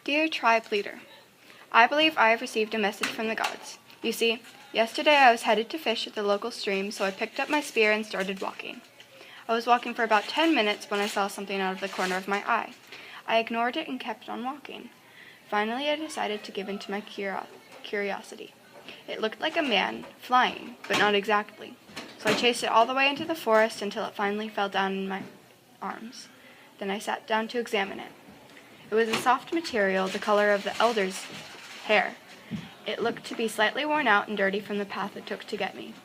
Dear Tribe Leader, I believe I have received a message from the gods. You see, yesterday I was headed to fish at the local stream, so I picked up my spear and started walking. I was walking for about 10 minutes when I saw something out of the corner of my eye. I ignored it and kept on walking. Finally, I decided to give in to my curiosity. It looked like a man, flying, but not exactly. So I chased it all the way into the forest until it finally fell down in my arms. Then I sat down to examine it. It was a soft material, the color of the elder's hair. It looked to be slightly worn out and dirty from the path it took to get me.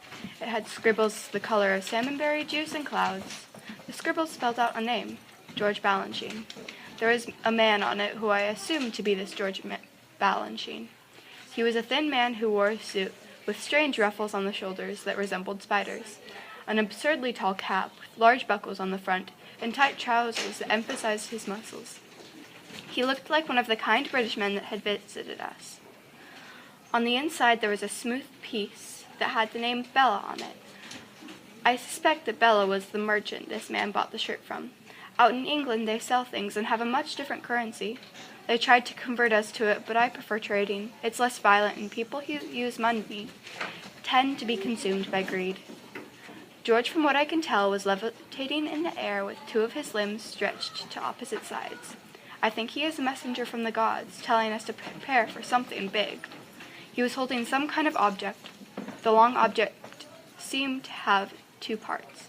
It had scribbles the color of salmonberry juice and clouds. The scribbles spelled out a name, George Balanchine. There was a man on it who I assumed to be this George Balanchine. He was a thin man who wore a suit with strange ruffles on the shoulders that resembled spiders, an absurdly tall cap with large buckles on the front, and tight trousers that emphasized his muscles. He looked like one of the kind British men that had visited us. On the inside there was a smooth piece that had the name Bella on it. I suspect that Bella was the merchant this man bought the shirt from. Out in England they sell things and have a much different currency. They tried to convert us to it, but I prefer trading. It's less violent, and people who use money tend to be consumed by greed. George, from what I can tell, was levitating in the air with two of his limbs stretched to opposite sides. I think he is a messenger from the gods, telling us to prepare for something big. He was holding some kind of object. The long object seemed to have two parts.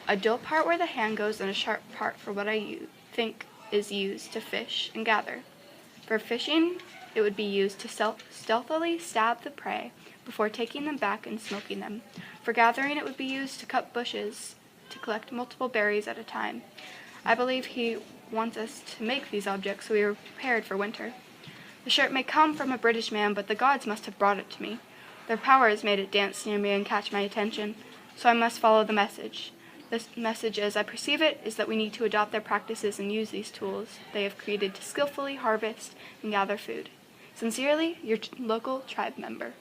A dull part where the hand goes and a sharp part for what I think is used to fish and gather. For fishing, it would be used to stealthily stab the prey before taking them back and smoking them. For gathering, it would be used to cut bushes to collect multiple berries at a time. I believe he wants us to make these objects so we are prepared for winter. The shirt may come from a British man, but the gods must have brought it to me. Their power has made it dance near me and catch my attention, so I must follow the message. This message, as I perceive it, is that we need to adopt their practices and use these tools they have created to skillfully harvest and gather food. Sincerely, your local tribe member.